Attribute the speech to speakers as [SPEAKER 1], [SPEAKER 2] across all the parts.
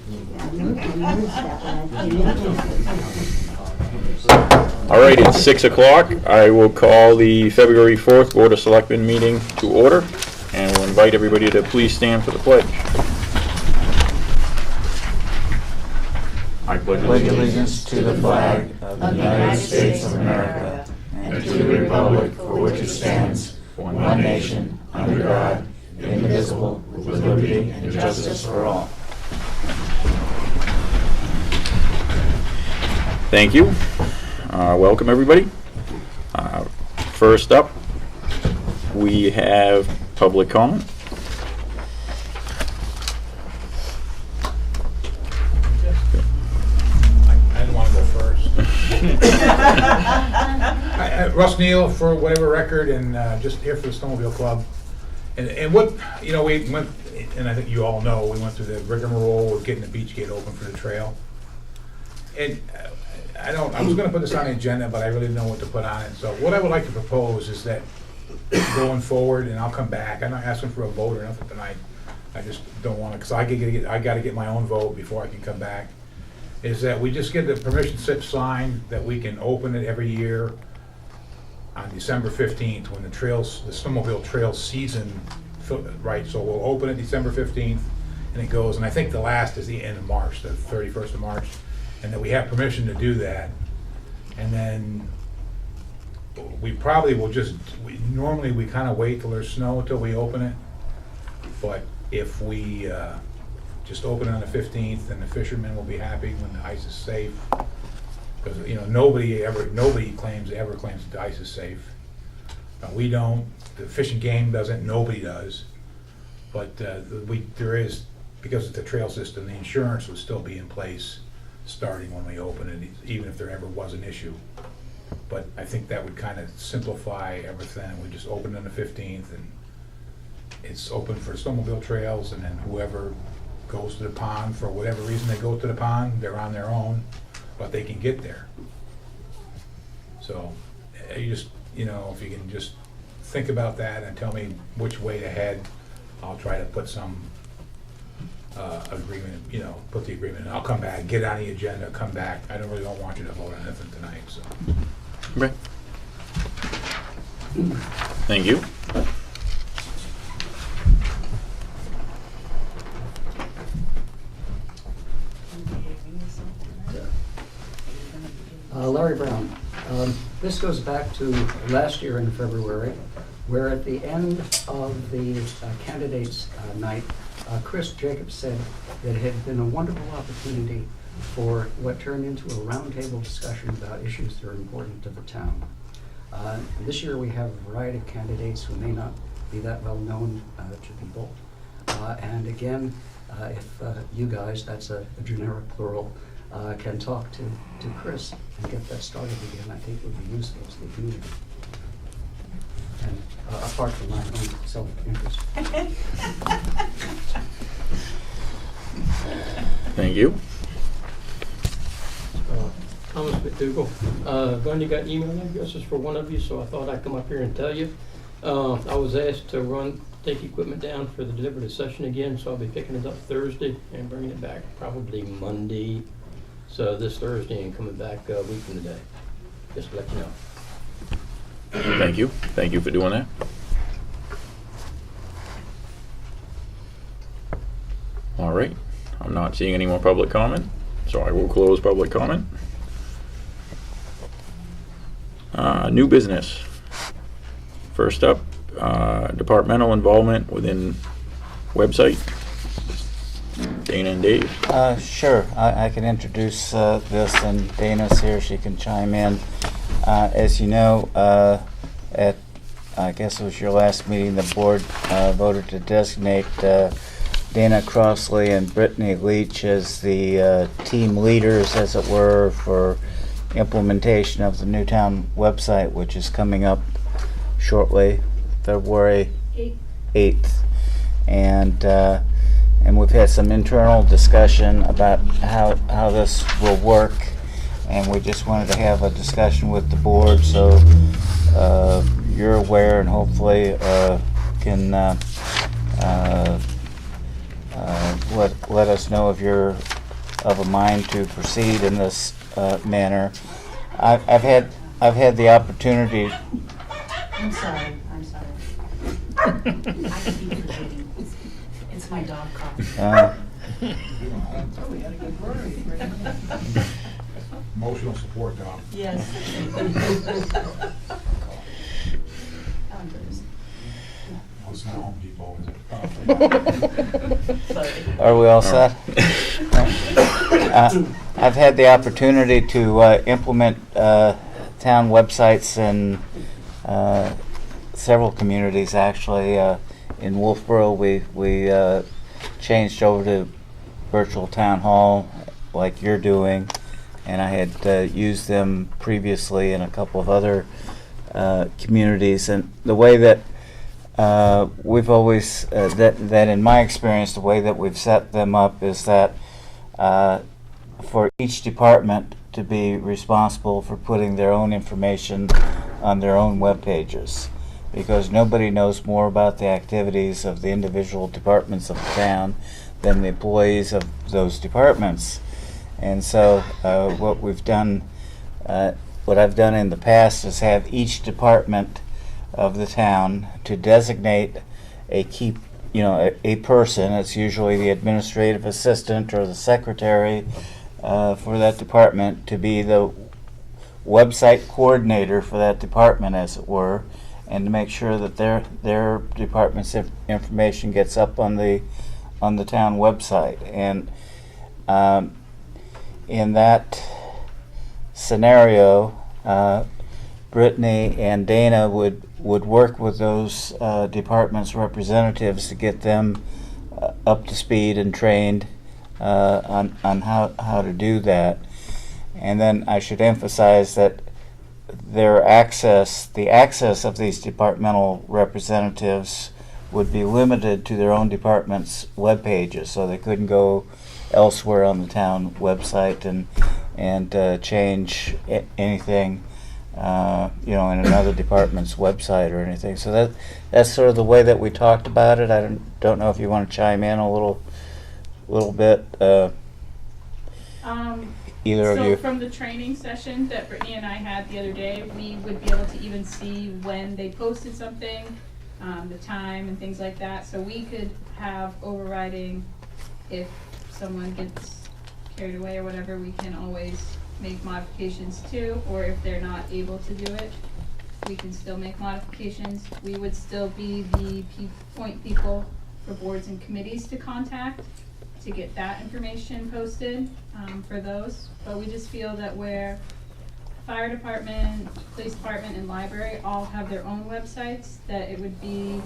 [SPEAKER 1] All right, it's 6 o'clock. I will call the February 4th Board of Selectmen meeting to order, and we'll invite everybody to please stand for the pledge. I pledge
[SPEAKER 2] allegiance to the flag of the United States of America and to the republic for which it stands, one nation, under God, indivisible, with liberty and justice for all.
[SPEAKER 1] Thank you. Welcome, everybody. First up, we have public comment.
[SPEAKER 3] I didn't want to go first. Russ Neal, for whatever record, and just here for the Snowmobile Club. And what, you know, we went, and I think you all know, we went through the rigmarole of getting the beach gate open for the trail. And I was going to put this on the agenda, but I really didn't know what to put on it. So what I would like to propose is that going forward, and I'll come back, I'm not asking for a vote or nothing tonight. I just don't want to, because I got to get my own vote before I can come back, is that we just get the permission slip signed that we can open it every year on December 15th when the snowmobile trail season, right, so we'll open it December 15th and it goes, and I think the last is the end of March, the 31st of March, and that we have permission to do that. And then we probably will normally we kind of wait till there's snow until we open it, but if we just open it on the 15th, then the fishermen will be happy when the ice is safe. Because, you know, nobody claims that the ice is safe. We don't, the Fish and Game doesn't, nobody does. But there is, because it's a trail system, the insurance would still be in place starting when we open it, even if there ever was an issue. But I think that would kind of simplify everything. We just open it on the 15th, and it's open for snowmobile trails, and then whoever goes to the pond, for whatever reason they go to the pond, they're on their own, but they can get there. So you just, you know, if you can just think about that and tell me which way to head, I'll try to put some agreement, you know, put the agreement in. I'll come back, get on the agenda, come back. I don't want you to vote on anything tonight, so.
[SPEAKER 1] Okay. Thank you.
[SPEAKER 4] Larry Brown. This goes back to last year in February, where at the end of the candidates' night, Chris Jacobs said that it had been a wonderful opportunity for what turned into a roundtable discussion about issues that are important to the town. This year we have a variety of candidates who may not be that well known to people. And again, if you guys, that's a generic plural, can talk to Chris and get that started again, I think would be useful to the community. And apart from my own self-interest.
[SPEAKER 1] Thank you.
[SPEAKER 5] Thomas McDougal. Glenn, you got email addresses for one of you, so I thought I'd come up here and tell you. I was asked to take equipment down for the deliberative session again, so I'll be picking it up Thursday and bringing it back probably Monday. So this Thursday and coming back a week from today. Just to let you know.
[SPEAKER 1] Thank you. Thank you for doing that. All right. I'm not seeing any more public comment, so I will close public comment. New business. First up, departmental involvement within website. Dana and Dave.
[SPEAKER 2] Sure, I can introduce this, and Dana's here, she can chime in. As you know, I guess it was your last meeting, the board voted to designate Dana Crossley and Brittany Leach as the team leaders, as it were, for implementation of the Newtown website, which is coming up shortly, February 8th. And we've had some internal discussion about how this will work, and we just wanted to have a discussion with the board so you're aware, and hopefully can let us know of your of a mind to proceed in this manner. I've had the opportunity.
[SPEAKER 6] I'm sorry. I keep forgetting. It's my dog coffee.
[SPEAKER 3] Emotional support dog.
[SPEAKER 6] Yes.
[SPEAKER 3] Well, it's not Home Depot, is it?
[SPEAKER 2] Are we all set? I've had the opportunity to implement town websites in several communities, actually. In Wolfboro, we changed over to virtual town hall like you're doing, and I had used them previously in a couple of other communities. And the way that we've always, that in my experience, the way that we've set them up is that for each department to be responsible for putting their own information on their own web pages, because nobody knows more about the activities of the individual departments of the town than the employees of those departments. And so what we've done, what I've done in the past is have each department of the town to designate a key, a person. It's usually the administrative assistant or the secretary for that department to be the website coordinator for that department, as it were, and to make sure that their department's information gets up on the town website. And in that scenario, Brittany and Dana would work with those departments' representatives to get them up to speed and trained on how to do that. And then I should emphasize that the access of these departmental representatives would be limited to their own department's web pages, so they couldn't go elsewhere on the town website and change anything, in another department's website or anything. So that's sort of the way that we talked about it. I don't know if you want to chime in a little bit. Either of you.
[SPEAKER 7] So from the training session that Brittany and I had the other day, we would be able to even see when they posted something, the time and things like that. So we could have overriding if someone gets carried away or whatever, we can always make modifications too, or if they're not able to do it, we can still make modifications. We would still be the point people for boards and committees to contact to get that information posted for those. But we just feel that where fire department, police department, and library all have their own websites, that it would be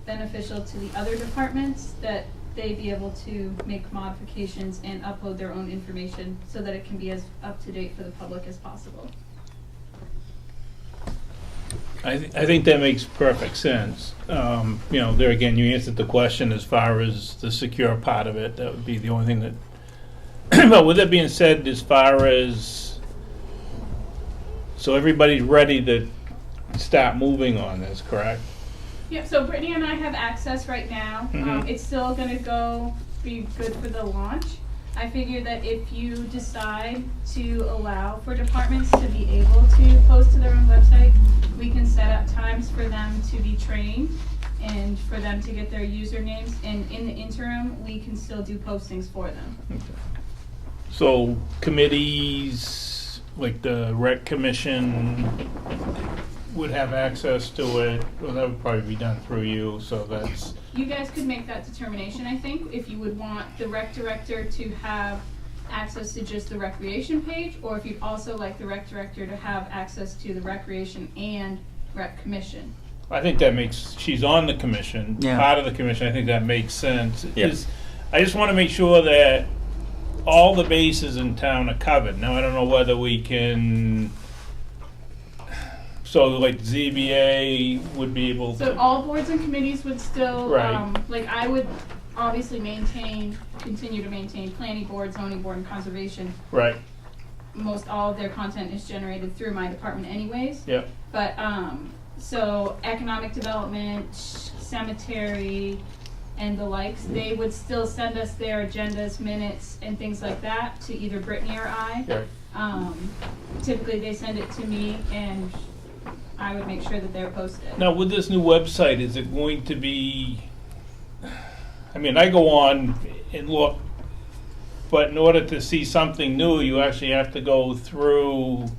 [SPEAKER 7] beneficial to the other departments that they be able to make modifications and upload their own information so that it can be as up to date for the public as possible.
[SPEAKER 8] I think that makes perfect sense. There again, you answered the question as far as the secure part of it. That would be the only thing that. But with that being said, as far as so everybody's ready to start moving on this, correct?
[SPEAKER 7] Yeah, so Brittany and I have access right now.
[SPEAKER 8] Mhm.
[SPEAKER 7] It's still gonna be good for the launch. I figure that if you decide to allow for departments to be able to post to their own website, we can set up times for them to be trained and for them to get their usernames. And in the interim, we can still do postings for them.
[SPEAKER 8] Okay. So committees, like the rec commission, would have access to it. Well, that would probably be done through you, so that's.
[SPEAKER 7] You guys could make that determination, I think, if you would want the rec director to have access to just the recreation page, or if you'd also like the rec director to have access to the recreation and rec commission.
[SPEAKER 8] I think that makes, she's on the commission,
[SPEAKER 2] Yeah.
[SPEAKER 8] part of the commission, I think that makes sense.
[SPEAKER 1] Yeah.
[SPEAKER 8] I just want to make sure that all the bases in town are covered. Now, I don't know whether we can, so like ZBA would be able to.
[SPEAKER 7] So all boards and committees would still,
[SPEAKER 8] Right.
[SPEAKER 7] like I would obviously continue to maintain planning board, zoning board, and conservation.
[SPEAKER 8] Right,
[SPEAKER 7] Most all of their content is generated through my department anyways.
[SPEAKER 8] yep,
[SPEAKER 7] But, so economic development, cemetery, and the likes, they would still send us their agendas, minutes, and things like that to either Brittany or I.
[SPEAKER 8] Right.
[SPEAKER 7] Typically, they send it to me, and I would make sure that they're posted.
[SPEAKER 8] Now, with this new website, is it going to be, I mean, I go on and look, but in order to see something new, you actually have to go through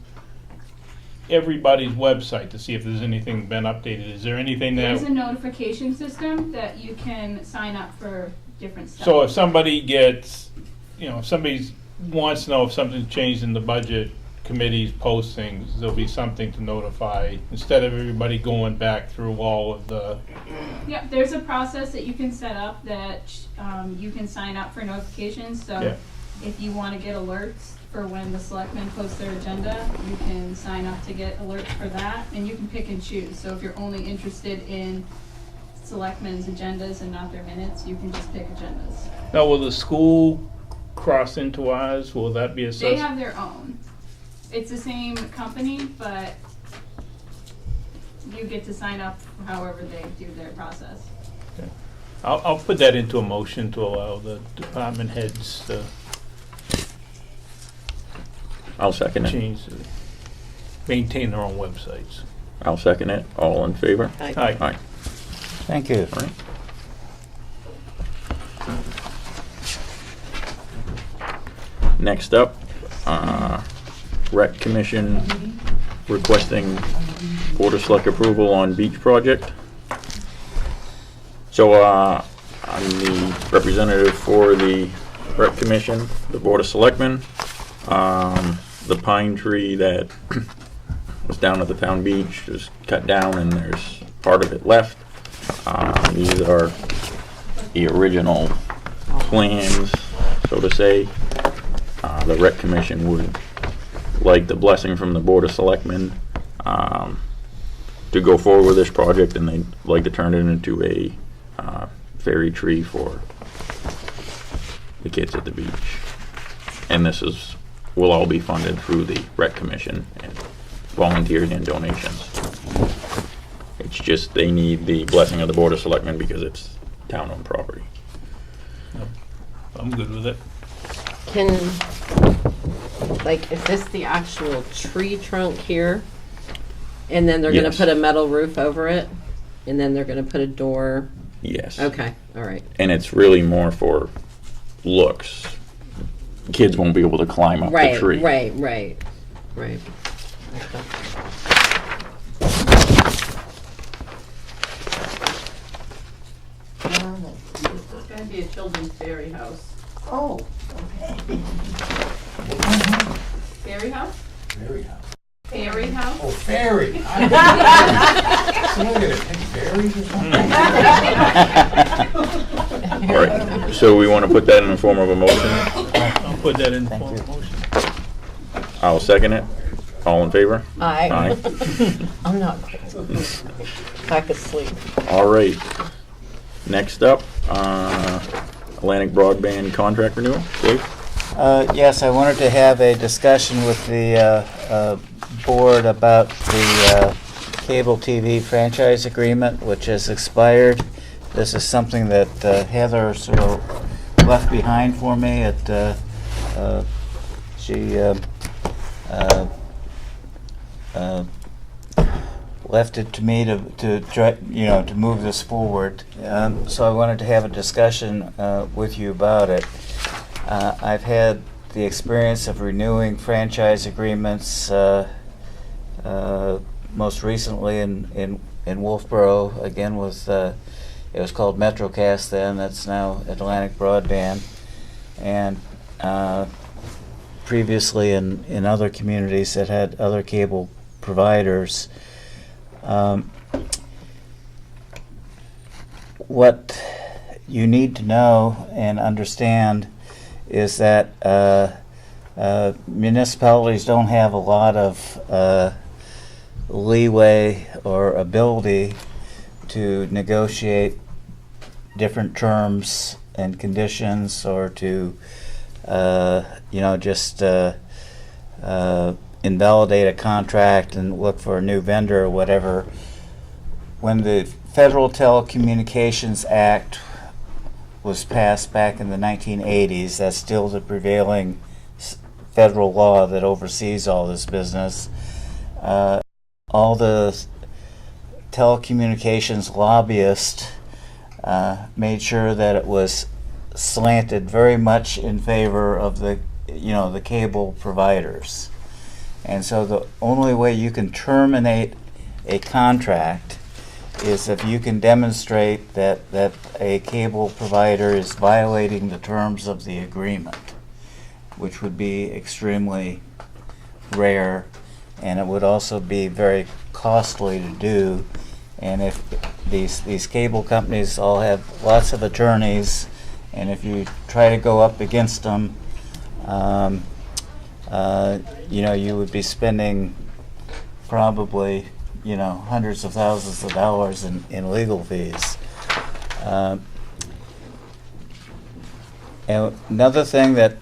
[SPEAKER 8] everybody's website to see if there's anything been updated. Is there anything
[SPEAKER 7] There's a
[SPEAKER 8] that,
[SPEAKER 7] notification system that you can sign up for different stuff.
[SPEAKER 8] so if somebody gets, if somebody wants to know if something's changed in the budget committee's postings, there'll be something to notify, instead of everybody going back through all of the,
[SPEAKER 7] Yep, there's a process that you can set up that you can sign up for notifications. So
[SPEAKER 8] Yeah.
[SPEAKER 7] if you want to get alerts for when the selectmen post their agenda, you can sign up to get alerts for that, and you can pick and choose. So if you're only interested in selectmen's agendas and not their minutes, you can just pick agendas.
[SPEAKER 8] now will the school cross into ours? Will that be
[SPEAKER 7] They
[SPEAKER 8] assessed?
[SPEAKER 7] have their own. It's the same company, but you get to sign up however they do their process.
[SPEAKER 8] I'll put that into a motion to allow the department heads to
[SPEAKER 1] I'll second it.
[SPEAKER 8] change, maintain their own websites.
[SPEAKER 1] I'll second it. All in favor?
[SPEAKER 8] Aye.
[SPEAKER 1] Aye.
[SPEAKER 2] Thank you.
[SPEAKER 1] All right. Next up, Rec Commission requesting Board of Select approval on beach project. So, I'm the representative for the Rec Commission, the Board of Selectmen. The pine tree that was down at the town beach is cut down and there's part of it left. These are the original plans, so to say. The Rec Commission would like the blessing from the Board of Selectmen to go forward with this project, and they'd like to turn it into a fairy tree for the kids at the beach. And this will all be funded through the Rec Commission and volunteers and donations. It's just they need the blessing of the Board of Selectmen because it's town-owned property.
[SPEAKER 8] I'm good with it.
[SPEAKER 9] Is this the actual tree trunk here? And then they're gonna
[SPEAKER 1] Yes.
[SPEAKER 9] put a metal roof over it? And then they're gonna put a door?
[SPEAKER 1] Yes.
[SPEAKER 9] Okay, all right.
[SPEAKER 1] And it's really more for looks. Kids won't be able to climb up the tree.
[SPEAKER 9] Right. Okay. It's gonna be a children's fairy house.
[SPEAKER 6] Oh, okay.
[SPEAKER 7] Fairy house?
[SPEAKER 3] Fairy house.
[SPEAKER 7] Fairy house?
[SPEAKER 3] Oh, fairy. Someone gonna take fairies or something?
[SPEAKER 1] All right, so we want to put that in the form of a motion.
[SPEAKER 8] I'll put that in
[SPEAKER 2] Thank
[SPEAKER 8] form
[SPEAKER 2] you.
[SPEAKER 8] of motion.
[SPEAKER 1] I'll second it. All in favor?
[SPEAKER 9] Aye.
[SPEAKER 1] Aye.
[SPEAKER 9] I'm not crazy. I could sleep.
[SPEAKER 1] All right. Next up, Atlantic Broadband contract renewal. Dave?
[SPEAKER 2] Yes, I wanted to have a discussion with the board about the cable TV franchise agreement, which has expired. This is something that Heather sort of left behind for me. She left it to me to try, to move this forward. So I wanted to have a discussion with you about it. I've had the experience of renewing franchise agreements, most recently in Wolfboro, again with, it was called MetroCast then, that's now Atlantic Broadband, and previously in other communities that had other cable providers. What you need to know and understand is that municipalities don't have a lot of leeway or ability to negotiate different terms and conditions, or to just invalidate a contract and look for a new vendor or whatever. When the Federal Telecommunications Act was passed back in the 1980s. That's still the prevailing federal law that oversees all this business. All the telecommunications lobbyists made sure that it was slanted very much in favor of the cable providers. And so the only way you can terminate a contract is if you can demonstrate that a cable provider is violating the terms of the agreement, which would be extremely rare, and it would also be very costly to do. And if these cable companies all have lots of attorneys, and if you try to go up against them, you would be spending probably hundreds of thousands of dollars in legal fees. And another thing that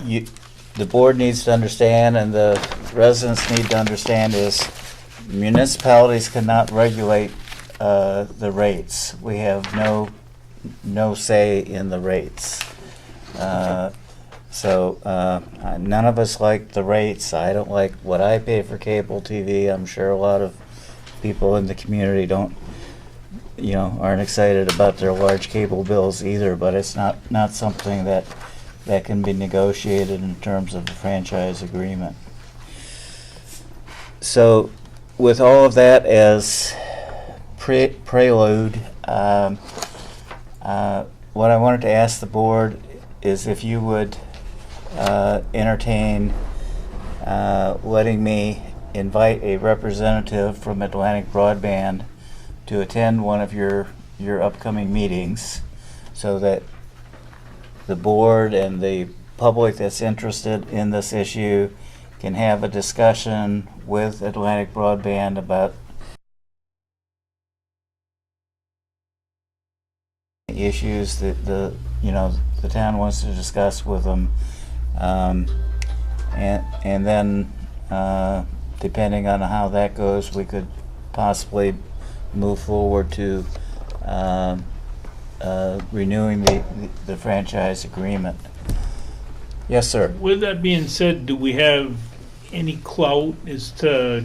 [SPEAKER 2] the board needs to understand and the residents need to understand is municipalities cannot regulate the rates. We have no say in the rates. So none of us like the rates. I don't like what I pay for cable TV. I'm sure a lot of people in the community aren't excited about their large cable bills either, but it's not something that can be negotiated in terms of a franchise agreement. So with all of that as prelude, what I wanted to ask the board is if you would entertain letting me invite a representative from Atlantic Broadband to attend one of your upcoming meetings, so that the board and the public that's interested in this issue can have a discussion with Atlantic Broadband about issues that the town wants to discuss with them, and then depending on how that goes, we could possibly move forward to renewing the franchise agreement. Yes, sir.
[SPEAKER 8] With that being said, do we have any clout as to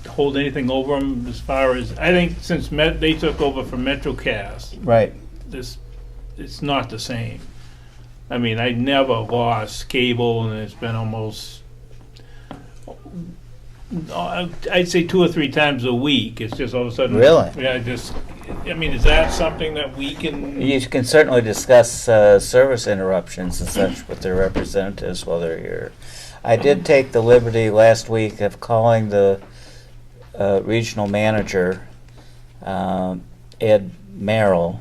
[SPEAKER 8] hold anything over them as far as, I think since they took over from MetroCast,
[SPEAKER 2] Right.
[SPEAKER 8] it's not the same. I mean, I never lost cable, and it's been almost, I'd say 2 or 3 times a week. It's just all of a sudden.
[SPEAKER 2] Really?
[SPEAKER 8] Yeah, is that something that we can?
[SPEAKER 2] You can certainly discuss service interruptions and such with their representatives while they're here. I did take the liberty last week of calling the regional manager, Ed Merrill.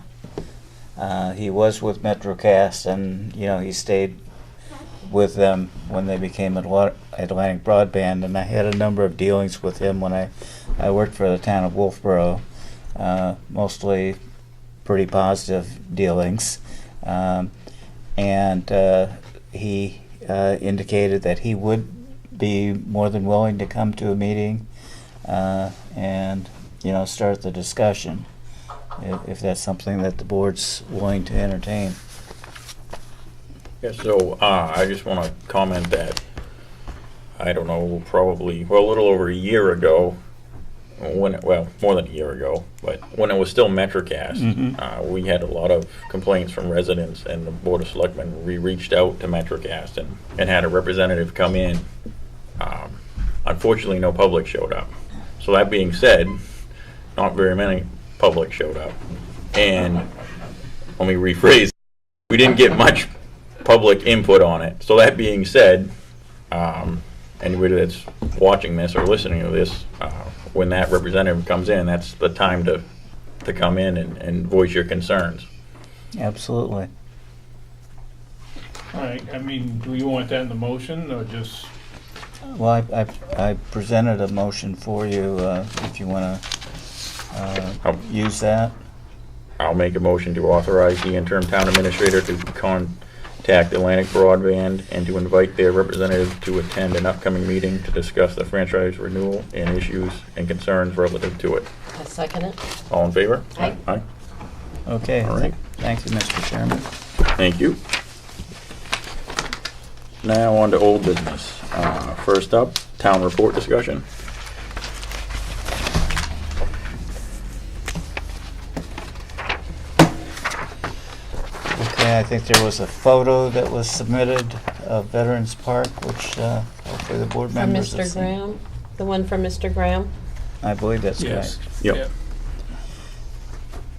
[SPEAKER 2] He was with MetroCast, and he stayed with them when they became Atlantic Broadband, and I had a number of dealings with him when I worked for the town of Wolfboro, mostly pretty positive dealings, and he indicated that he would be more than willing to come to a meeting and start the discussion, if that's something that the board's willing to entertain.
[SPEAKER 1] Yeah, so I just want to comment that, I don't know, probably, a little over a year ago, more than a year ago, but when it was still MetroCast, we had a lot of complaints from residents, and the Board of Selectmen, we reached out to MetroCast and had a representative come in. Unfortunately, no public showed up. So that being said, not very many public showed up. And let me rephrase, we didn't get much public input on it. So that being said, anybody that's watching this or listening to this, when that representative comes in, that's the time to come in and voice your concerns.
[SPEAKER 2] Absolutely.
[SPEAKER 8] All right, I mean, do you want that in the motion, or just?
[SPEAKER 2] Well, I presented a motion for you, if you want to use that.
[SPEAKER 1] I'll make a motion to authorize the interim town administrator to contact Atlantic Broadband and to invite their representative to attend an upcoming meeting to discuss the franchise renewal and issues and concerns relative to it.
[SPEAKER 9] I second it.
[SPEAKER 1] All in favor?
[SPEAKER 9] Aye.
[SPEAKER 1] Aye.
[SPEAKER 2] Okay.
[SPEAKER 1] All right.
[SPEAKER 2] Thank you, Mr. Chairman.
[SPEAKER 1] Thank you. Now on to old business. First up, town report discussion.
[SPEAKER 2] Okay, I think there was a photo that was submitted of Veterans Park, which hopefully the board
[SPEAKER 9] From
[SPEAKER 2] members have
[SPEAKER 9] Mr.
[SPEAKER 2] seen.
[SPEAKER 9] Graham, the one from Mr. Graham.
[SPEAKER 2] I believe that's
[SPEAKER 8] Yes.
[SPEAKER 2] correct.
[SPEAKER 1] Yep.
[SPEAKER 8] Yep.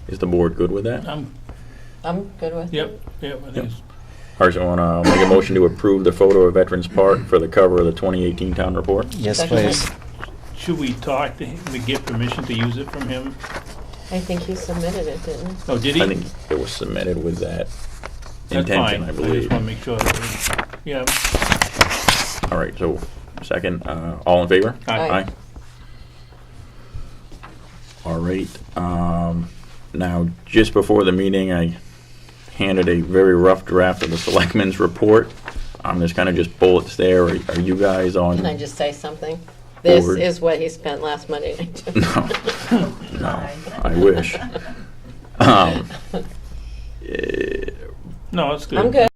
[SPEAKER 1] Is the board good with that?
[SPEAKER 9] I'm good with it.
[SPEAKER 8] Yep, yep, I think it's,
[SPEAKER 1] All right, so I want to make a motion to approve the photo of Veterans Park for the cover of the 2018 town report.
[SPEAKER 2] Yes,
[SPEAKER 9] Second.
[SPEAKER 2] please.
[SPEAKER 8] should we talk to him, to get permission to use it from him?
[SPEAKER 9] I think he submitted it, didn't he?
[SPEAKER 8] Oh, did he?
[SPEAKER 1] I think it was submitted with that
[SPEAKER 8] That's
[SPEAKER 1] intention,
[SPEAKER 8] fine.
[SPEAKER 1] I
[SPEAKER 8] I
[SPEAKER 1] believe.
[SPEAKER 8] just want to make sure that, yeah.
[SPEAKER 1] All right, so second, all in favor?
[SPEAKER 9] Aye.
[SPEAKER 1] All right, now, just before the meeting, I handed a very rough draft of the Selectmen's report. There's kind of just bullets there. Are you guys on?
[SPEAKER 9] Can I just say something? This
[SPEAKER 1] Board.
[SPEAKER 9] is what he spent last Monday night.
[SPEAKER 1] No, I wish.
[SPEAKER 8] No, it's good.
[SPEAKER 9] I'm good.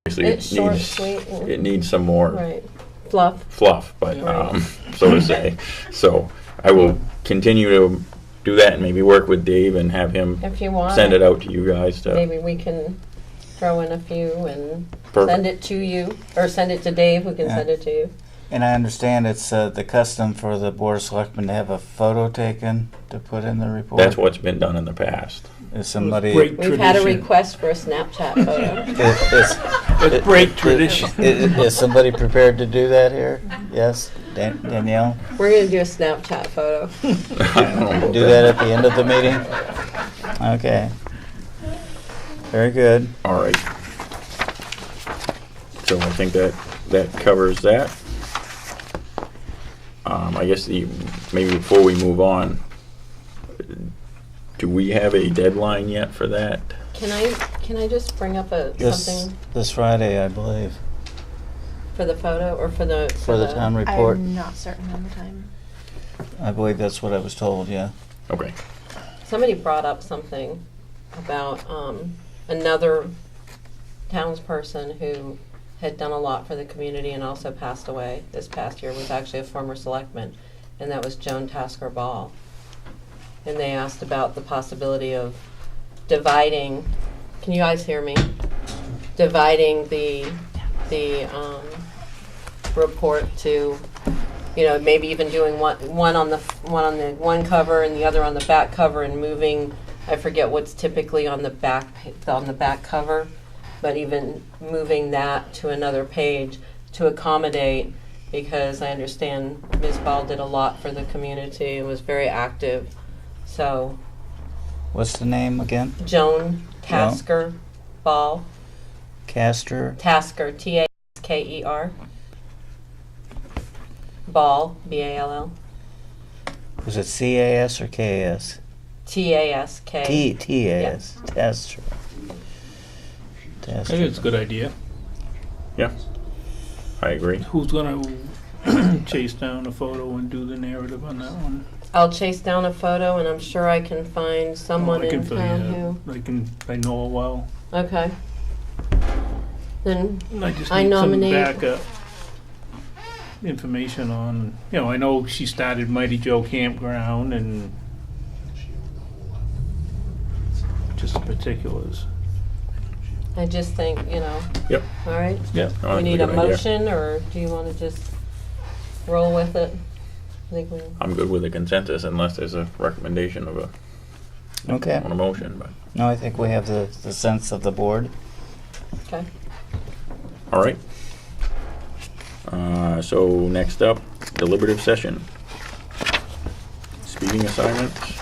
[SPEAKER 1] Obviously,
[SPEAKER 9] It's short, sweet, and-
[SPEAKER 1] it needs some more
[SPEAKER 9] Right. Fluff.
[SPEAKER 1] fluff, but,
[SPEAKER 9] Right.
[SPEAKER 1] so to say. So I will continue to do that and maybe work with Dave and have him
[SPEAKER 9] If you want.
[SPEAKER 1] send it out to you guys to.
[SPEAKER 9] Maybe we can throw in a few and
[SPEAKER 1] Perfect.
[SPEAKER 9] send it to you, or send it to Dave, who can
[SPEAKER 2] Yeah.
[SPEAKER 9] send it to you.
[SPEAKER 2] And I understand it's the custom for the Board of Selectmen to have a photo taken to put in the report.
[SPEAKER 1] That's what's been done in the past.
[SPEAKER 2] Is somebody...
[SPEAKER 8] Break
[SPEAKER 9] We've had a
[SPEAKER 8] tradition.
[SPEAKER 9] request for a Snapchat photo.
[SPEAKER 8] Let's break tradition.
[SPEAKER 2] Is somebody prepared to do that here? Yes? Danielle?
[SPEAKER 9] We're gonna do a Snapchat photo.
[SPEAKER 2] Do that at the end of the meeting? Okay. Very good.
[SPEAKER 1] All right. So I think that covers that. I guess maybe before we move on, do we have a deadline yet for that?
[SPEAKER 9] Can I just bring up something
[SPEAKER 2] This Friday, I believe,
[SPEAKER 9] for the photo, or for the...
[SPEAKER 2] for the town report.
[SPEAKER 6] I'm not certain on the time.
[SPEAKER 2] I believe that's what I was told, yeah.
[SPEAKER 1] Okay.
[SPEAKER 9] Somebody brought up something about another townsperson who had done a lot for the community and also passed away this past year, was actually a former selectman, and that was Joan Tasker Ball. And they asked about the possibility of dividing, can you guys hear me? Dividing the report to, maybe even doing one on the one cover and the other on the back cover, and moving, I forget what's typically on the back cover, but even moving that to another page to accommodate, because I understand Ms. Ball did a lot for the community and was very active. So
[SPEAKER 2] What's the name again?
[SPEAKER 9] Joan Tasker Ball.
[SPEAKER 2] Castor?
[SPEAKER 9] Tasker, Tasker. Ball, Ball.
[SPEAKER 2] Was it CAS or KAS?
[SPEAKER 9] Task.
[SPEAKER 2] TAS. Taster.
[SPEAKER 8] I think it's a good idea.
[SPEAKER 1] Yeah. I agree.
[SPEAKER 8] Who's gonna chase down a photo and do the narrative on that one?
[SPEAKER 9] I'll chase down a photo, and I'm sure I can find someone
[SPEAKER 8] I can
[SPEAKER 9] in
[SPEAKER 8] fill
[SPEAKER 9] town
[SPEAKER 8] you out. I know her well.
[SPEAKER 9] who. Okay. Then
[SPEAKER 8] I just
[SPEAKER 9] I
[SPEAKER 8] need some
[SPEAKER 9] nominate-
[SPEAKER 8] backup information on, I know she started Mighty Joe Campground and just the particulars.
[SPEAKER 9] I just think,
[SPEAKER 1] Yep.
[SPEAKER 9] all right?
[SPEAKER 8] Yeah.
[SPEAKER 1] No,
[SPEAKER 9] We
[SPEAKER 1] that's
[SPEAKER 9] need a
[SPEAKER 1] good idea.
[SPEAKER 9] motion, or do you want to just roll with it? I think we,
[SPEAKER 1] I'm good with the consensus unless there's a recommendation of
[SPEAKER 2] Okay.
[SPEAKER 1] on a motion, but,
[SPEAKER 2] No, I think we have the sense of the board.
[SPEAKER 9] okay.
[SPEAKER 1] all right. So next up, deliberative session. Speaking assignments.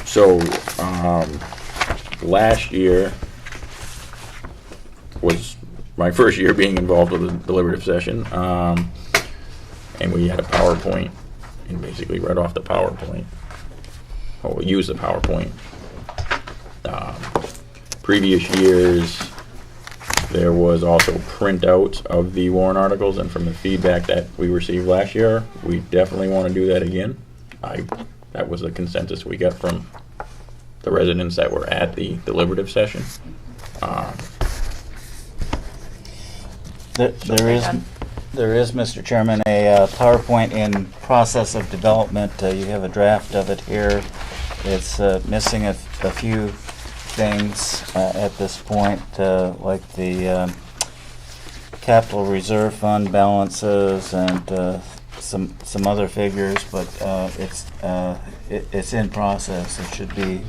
[SPEAKER 1] So, last year was my first year being involved with the deliberative session, and we had a PowerPoint, and basically read off the PowerPoint, or we used the PowerPoint. previous years, there was also printouts of the warrant articles, and from the feedback that we received last year, we definitely want to do that again. That was the consensus we got from the residents that were at the deliberative session.
[SPEAKER 2] There is, Mr. Chairman, a PowerPoint in process of development. You have a draft of it here. It's missing a few things at this point, like the capital reserve fund balances and some other figures, but it's in process. It should be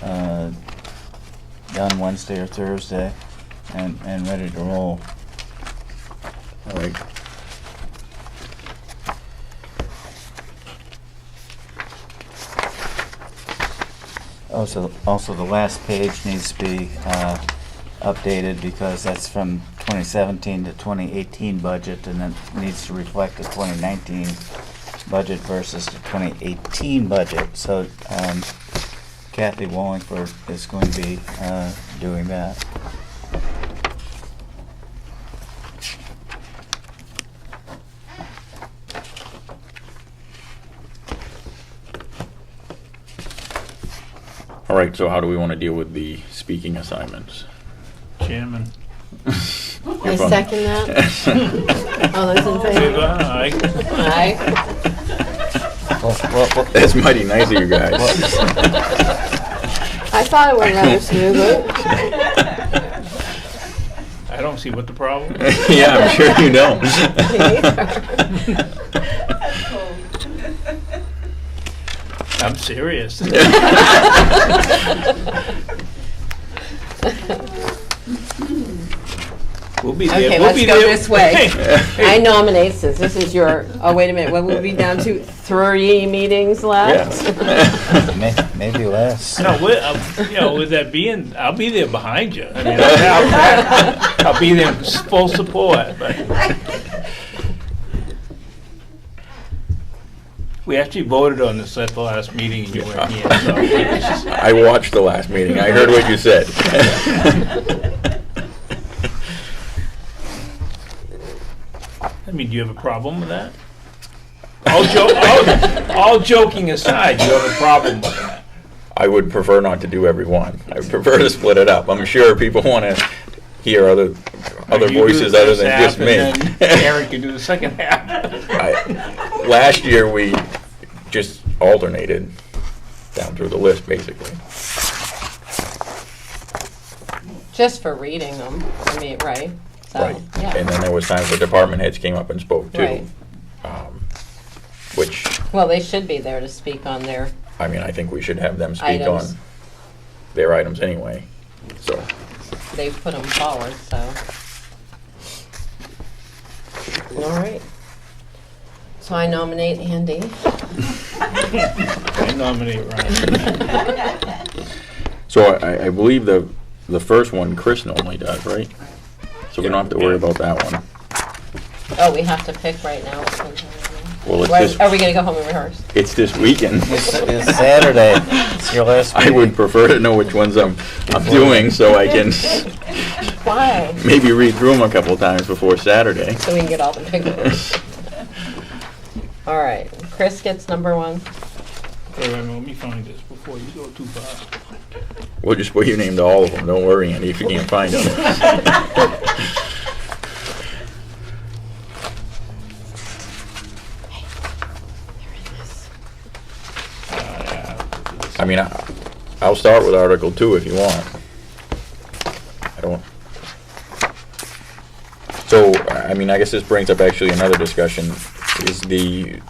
[SPEAKER 2] done Wednesday or Thursday and ready to roll.
[SPEAKER 1] All right.
[SPEAKER 2] Also, the last page needs to be updated because that's from 2017 to 2018 budget, and it needs to reflect the 2019 budget versus the 2018 budget. So Kathy Wallingford is going to be doing that.
[SPEAKER 1] All right, so how do we want to deal with the speaking assignments?
[SPEAKER 8] Chairman.
[SPEAKER 9] I
[SPEAKER 1] fun.
[SPEAKER 9] second that. All those in favor?
[SPEAKER 8] Aye.
[SPEAKER 9] Aye.
[SPEAKER 2] Well,
[SPEAKER 1] That's mighty nice of you guys.
[SPEAKER 9] I thought it went rather smoothly.
[SPEAKER 8] I don't see what the problem.
[SPEAKER 1] Yeah, I'm sure you don't.
[SPEAKER 8] I'm serious. We'll be there.
[SPEAKER 9] Okay,
[SPEAKER 8] We'll
[SPEAKER 9] let's
[SPEAKER 8] be
[SPEAKER 9] go
[SPEAKER 8] there.
[SPEAKER 9] this way. I nominate, since this is your, oh, wait a minute, what will we be down to? 3 meetings left?
[SPEAKER 2] maybe less.
[SPEAKER 8] No, with that being, I'll be there behind you. I mean, I'll be there in full support. But we actually voted on this at the last meeting, and you weren't here. So.
[SPEAKER 1] I watched the last meeting. I heard what you said.
[SPEAKER 8] I mean, do you have a problem with that? All joking aside, do you have a problem with that?
[SPEAKER 1] I would prefer not to do every one. I would prefer to split it up. I'm sure people want to hear other
[SPEAKER 8] You do
[SPEAKER 1] voices
[SPEAKER 8] the
[SPEAKER 1] other
[SPEAKER 8] first
[SPEAKER 1] than
[SPEAKER 8] half,
[SPEAKER 1] just me.
[SPEAKER 8] and then Eric can do the second half.
[SPEAKER 1] Last year, we just alternated down through the list, basically.
[SPEAKER 9] Just for reading them, I mean, right? So,
[SPEAKER 1] Right.
[SPEAKER 9] yeah.
[SPEAKER 1] And then there was times where department heads came up and spoke too.
[SPEAKER 9] Right.
[SPEAKER 1] Which,
[SPEAKER 9] Well, they should be there to speak on their
[SPEAKER 1] I mean, I think we should have them speak
[SPEAKER 9] items.
[SPEAKER 1] on their items anyway, so.
[SPEAKER 9] They've put them forward, so. All right. So I nominate Andy.
[SPEAKER 8] I nominate Ryan.
[SPEAKER 1] So I believe the first one Chris normally does, right? So we don't have to worry about that one.
[SPEAKER 9] Oh, we have to pick right now.
[SPEAKER 1] Well,
[SPEAKER 9] Are we gonna go home and rehearse?
[SPEAKER 1] it's this weekend.
[SPEAKER 2] It's Saturday. It's your last
[SPEAKER 1] I
[SPEAKER 2] meeting.
[SPEAKER 1] would prefer to know which ones I'm doing so I can
[SPEAKER 9] Why?
[SPEAKER 1] maybe read through them a couple times before Saturday.
[SPEAKER 9] So we can get all the pictures. All right, Chris gets number 1.
[SPEAKER 8] Wait, let me find this before you go too far.
[SPEAKER 1] We'll just put your name to all of them. Don't worry, Andy, if you can't find them. I mean, I'll start with Article 2 if you want. I don't. So, I mean, I guess this brings up actually another discussion, is the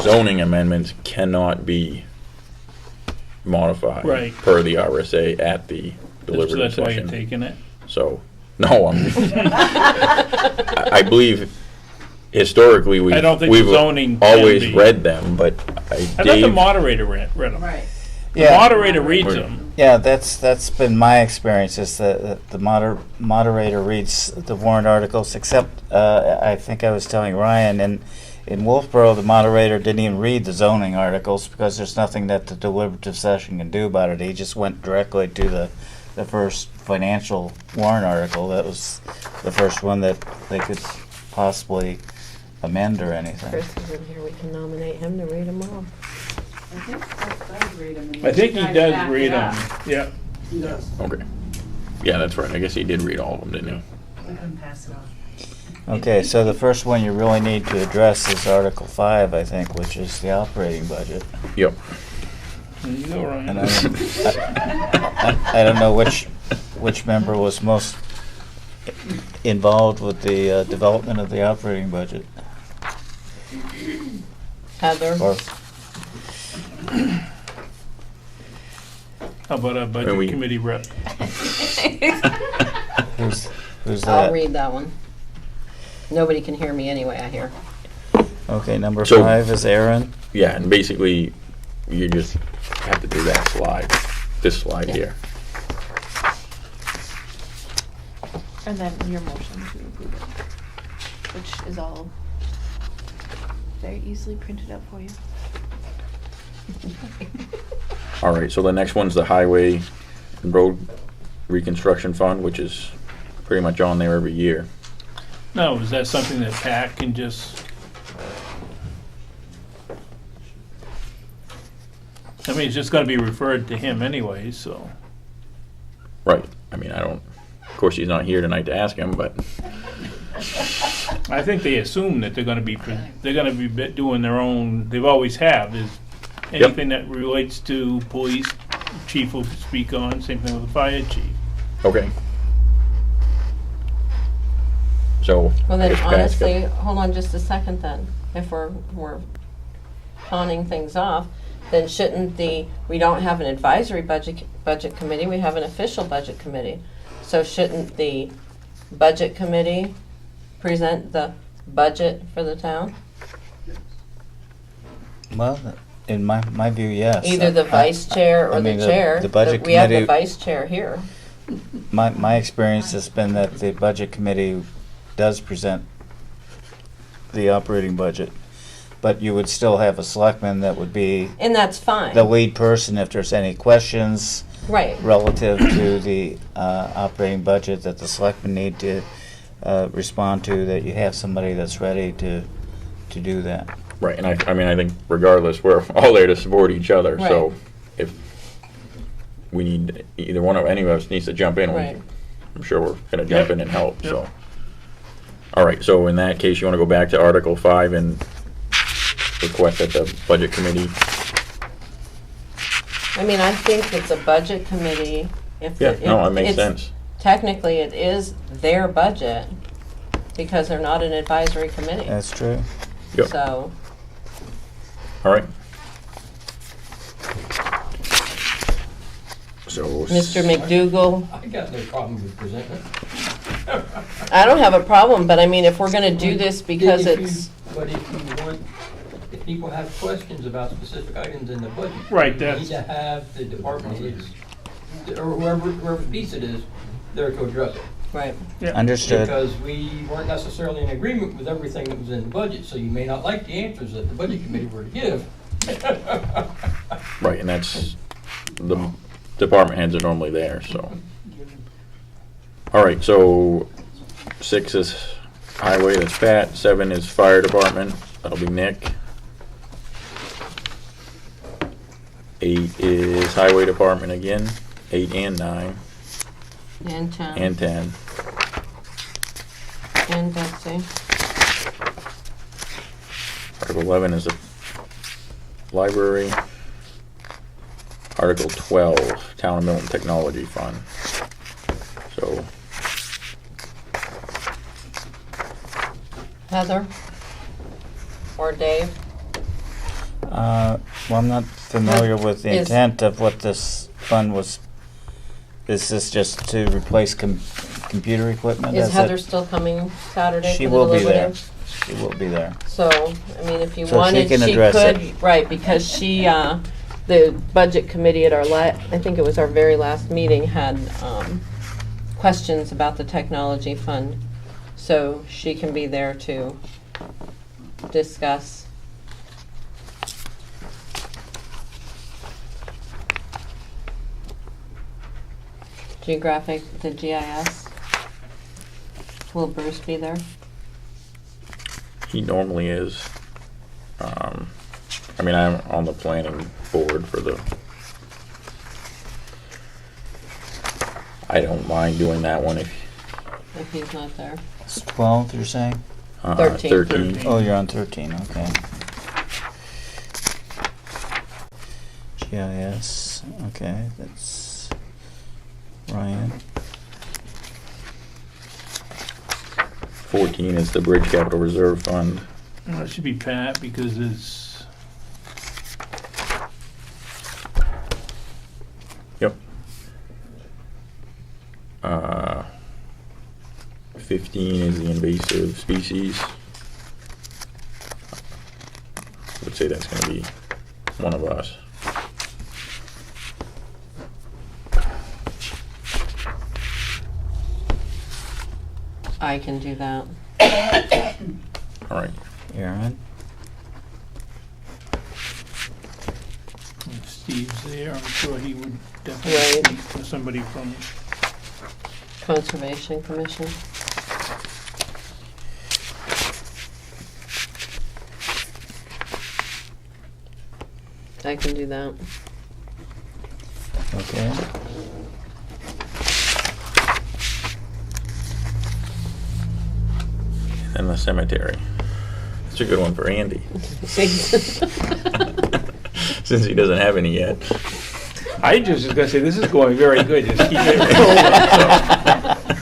[SPEAKER 1] zoning amendments cannot be modified
[SPEAKER 8] Right.
[SPEAKER 1] per the RSA at the deliberative
[SPEAKER 8] That's why you're
[SPEAKER 1] session.
[SPEAKER 8] taking it?
[SPEAKER 1] So, no, I believe historically
[SPEAKER 8] I don't think
[SPEAKER 1] we've
[SPEAKER 8] zoning can
[SPEAKER 1] always
[SPEAKER 8] be.
[SPEAKER 1] read them, but
[SPEAKER 8] I thought the
[SPEAKER 1] Dave,
[SPEAKER 8] moderator read them.
[SPEAKER 6] Right.
[SPEAKER 8] The
[SPEAKER 2] Yeah.
[SPEAKER 8] moderator reads them.
[SPEAKER 2] Yeah, that's been my experience, is that the moderator reads the warrant articles, except, I think I was telling Ryan, in Wolfboro, the moderator didn't even read the zoning articles because there's nothing that the deliberative session can do about it. He just went directly to the first financial warrant article. That was the first one that they could possibly amend or anything.
[SPEAKER 9] Chris is in here, we can nominate him to read them all.
[SPEAKER 6] I think Chris does read them.
[SPEAKER 8] I think he does read them, yeah.
[SPEAKER 6] He does.
[SPEAKER 1] Okay. Yeah, that's right. I guess he did read all of them, didn't he?
[SPEAKER 6] We can pass it on.
[SPEAKER 2] Okay, so the first one you really need to address is Article 5, I think, which is the operating budget.
[SPEAKER 1] Yep.
[SPEAKER 8] There you go, Ryan.
[SPEAKER 2] And I don't know which member was most involved with the development of the operating budget.
[SPEAKER 9] Heather?
[SPEAKER 2] Or
[SPEAKER 8] How about our budget committee rep?
[SPEAKER 2] who's that?
[SPEAKER 9] I'll read that one. Nobody can hear me anyway, I hear.
[SPEAKER 2] Okay, number
[SPEAKER 1] So-
[SPEAKER 2] 5 is Aaron.
[SPEAKER 1] Yeah, and basically, you just have to do that slide, this slide
[SPEAKER 9] Yeah.
[SPEAKER 1] here.
[SPEAKER 10] And then your motion to approve it, which is all very easily printed out for you.
[SPEAKER 1] All right, so the next one's the Highway and Road Reconstruction Fund, which is pretty much on there every year.
[SPEAKER 8] No, is that something that Pat can just? I mean, it's just gonna be referred to him anyway, so.
[SPEAKER 1] Right, I mean, I don't, of course, he's not here tonight to ask him, but,
[SPEAKER 8] I think they assume that they're gonna be doing their own, they've always have, is anything that relates to police, chief will speak on, same thing with the fire chief.
[SPEAKER 1] okay. So.
[SPEAKER 9] Well
[SPEAKER 1] I
[SPEAKER 9] then,
[SPEAKER 1] guess Pat's got-
[SPEAKER 9] honestly, hold on just a second then. If we're pawning things off, then shouldn't we don't have an advisory budget committee, we have an official budget committee. So shouldn't the budget committee present the budget for the town?
[SPEAKER 2] Well, in my view, yes.
[SPEAKER 9] Either the vice chair
[SPEAKER 2] I
[SPEAKER 9] or the
[SPEAKER 2] mean,
[SPEAKER 9] chair.
[SPEAKER 2] the budget
[SPEAKER 9] We have the
[SPEAKER 2] committee-
[SPEAKER 9] vice chair here.
[SPEAKER 2] My experience has been that the budget committee does present the operating budget, but you would still have a selectman that would be
[SPEAKER 9] And that's fine.
[SPEAKER 2] the lead person if there's any questions
[SPEAKER 9] Right.
[SPEAKER 2] relative to the operating budget that the selectmen need to respond to, that you have somebody that's ready to do that.
[SPEAKER 1] Right, and I mean, I think regardless, we're all there to support each other, so
[SPEAKER 9] Right.
[SPEAKER 1] if we need, either one of, any of us needs to jump in,
[SPEAKER 9] Right.
[SPEAKER 1] I'm sure we're gonna jump
[SPEAKER 8] Yep.
[SPEAKER 1] in and help,
[SPEAKER 8] Yep.
[SPEAKER 1] so. All right, so in that case, you wanna go back to Article 5 and request that the Budget Committee,
[SPEAKER 9] I mean, I think it's a budget committee. If
[SPEAKER 1] yeah, no, it
[SPEAKER 9] if
[SPEAKER 1] makes
[SPEAKER 9] it's-
[SPEAKER 1] sense.
[SPEAKER 9] Technically, it is their budget because they're not an advisory committee.
[SPEAKER 2] That's true.
[SPEAKER 1] Yep,
[SPEAKER 9] So,
[SPEAKER 1] all right. So.
[SPEAKER 9] Mr. McDougal,
[SPEAKER 5] I got no problem with presenting it.
[SPEAKER 9] I don't have a problem, but I mean, if we're gonna do this because
[SPEAKER 5] If you-
[SPEAKER 9] it's,
[SPEAKER 5] But if you want, if people have questions about specific items in the budget.
[SPEAKER 8] Right,
[SPEAKER 5] you
[SPEAKER 8] that's-
[SPEAKER 5] need to have the department heads, or whoever's piece it is, there to address it.
[SPEAKER 9] right,
[SPEAKER 2] Understood.
[SPEAKER 5] Because we weren't necessarily in agreement with everything that was in the budget, so you may not like the answers that the budget committee were to give.
[SPEAKER 1] Right, and that's, the department heads are normally there, so. All right, so 6 is highway, that's Pat. 7 is fire department, that'll be Nick. 8 is highway department again, 8 and 9,
[SPEAKER 9] and 10,
[SPEAKER 1] and 10.
[SPEAKER 9] and Betsy.
[SPEAKER 1] Article 11 is the library. Article 12, Town of Milton Technology Fund. So,
[SPEAKER 9] Heather? Or Dave?
[SPEAKER 2] Well, I'm not familiar with the
[SPEAKER 9] Is-
[SPEAKER 2] intent of what this fund was. Is this just to replace computer equipment?
[SPEAKER 9] Is
[SPEAKER 2] it?
[SPEAKER 9] Heather still coming Saturday
[SPEAKER 2] She
[SPEAKER 9] for the
[SPEAKER 2] will be there.
[SPEAKER 9] deliberative?
[SPEAKER 2] She will be there.
[SPEAKER 9] So, I mean, if you
[SPEAKER 2] So she
[SPEAKER 9] wanted,
[SPEAKER 2] can
[SPEAKER 9] she
[SPEAKER 2] address
[SPEAKER 9] could,
[SPEAKER 2] it.
[SPEAKER 9] right, because she, the budget committee at our I think it was our very last meeting, had, questions about the technology fund. So she can be there to discuss. the GIS. Will Bruce be there?
[SPEAKER 1] He normally is. I mean, I'm on the planning board for the. I don't mind doing that one if.
[SPEAKER 9] If he's not there.
[SPEAKER 2] It's 12th, you're saying?
[SPEAKER 9] 13.
[SPEAKER 1] 13.
[SPEAKER 2] Oh, you're on 13, okay. GIS, okay, that's Ryan.
[SPEAKER 1] 14 is the Bridge Capital Reserve Fund.
[SPEAKER 8] Well, it should be Pat because it's,
[SPEAKER 1] Yep. 15 is the invasive species. I would say that's going to be one of us.
[SPEAKER 9] I can do that.
[SPEAKER 1] All right.
[SPEAKER 2] Aaron?
[SPEAKER 8] if Steve's there, I'm sure he would
[SPEAKER 9] Right.
[SPEAKER 8] definitely speak to somebody from,
[SPEAKER 9] Conservation Commission. I can do that.
[SPEAKER 2] Okay.
[SPEAKER 1] And the cemetery. It's a good one for Andy. Since he doesn't have any yet.
[SPEAKER 5] I just was gonna say, this is going very good, just keep it rolling.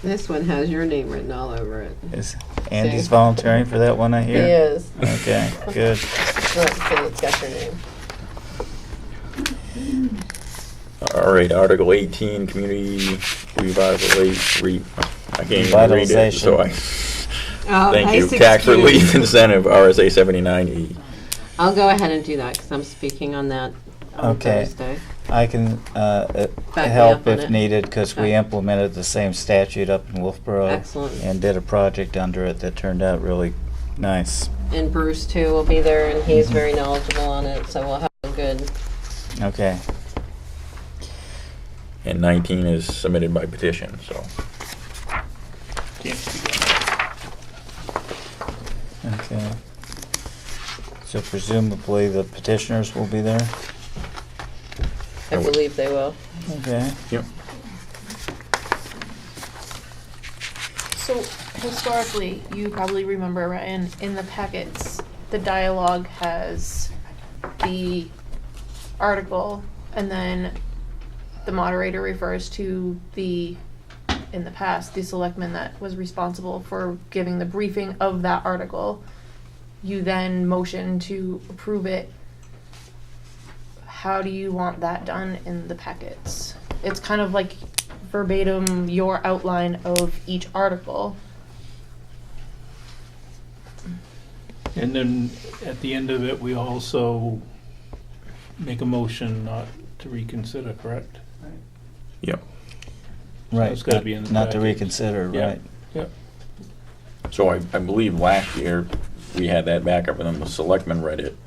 [SPEAKER 9] This one has your name written all over it.
[SPEAKER 2] Is Andy's volunteering for that one, I
[SPEAKER 9] He
[SPEAKER 2] hear?
[SPEAKER 9] is.
[SPEAKER 2] Okay, good.
[SPEAKER 9] Look, see, it's got your name.
[SPEAKER 1] All right, Article 18, Community Revitalization. I can't even read it, so I. Thank you. Tax relief incentive, RSA 79E.
[SPEAKER 9] I'll go ahead and do that because I'm speaking on that on
[SPEAKER 2] Okay.
[SPEAKER 9] Thursday.
[SPEAKER 2] I can
[SPEAKER 9] me
[SPEAKER 2] help
[SPEAKER 9] up on
[SPEAKER 2] if
[SPEAKER 9] it.
[SPEAKER 2] needed, because we
[SPEAKER 9] Okay.
[SPEAKER 2] implemented the same statute up in Wolfboro.
[SPEAKER 9] Excellent.
[SPEAKER 2] And did a project under it that turned out really nice.
[SPEAKER 9] And Bruce too will be there, and he's very knowledgeable on it, so we'll have a good.
[SPEAKER 2] Okay.
[SPEAKER 1] And 19 is submitted by petition, so.
[SPEAKER 8] can't speak on that.
[SPEAKER 2] Okay. So presumably the petitioners will be there?
[SPEAKER 9] I believe they will.
[SPEAKER 2] Okay.
[SPEAKER 1] Yep.
[SPEAKER 10] So historically, you probably remember, Ryan, in the packets, the dialogue has the article, and then the moderator refers to in the past, the selectman that was responsible for giving the briefing of that article. You then motion to approve it. How do you want that done in the packets? It's kind of like verbatim your outline of each article.
[SPEAKER 8] And then at the end of it, we also make a motion not to reconsider, correct?
[SPEAKER 1] Yep.
[SPEAKER 2] Right.
[SPEAKER 8] it's gotta be in the
[SPEAKER 2] Not to
[SPEAKER 8] package.
[SPEAKER 2] reconsider,
[SPEAKER 8] Yeah.
[SPEAKER 2] right.
[SPEAKER 8] Yep.
[SPEAKER 1] So I believe last year, we had that backup, and then the selectmen read it.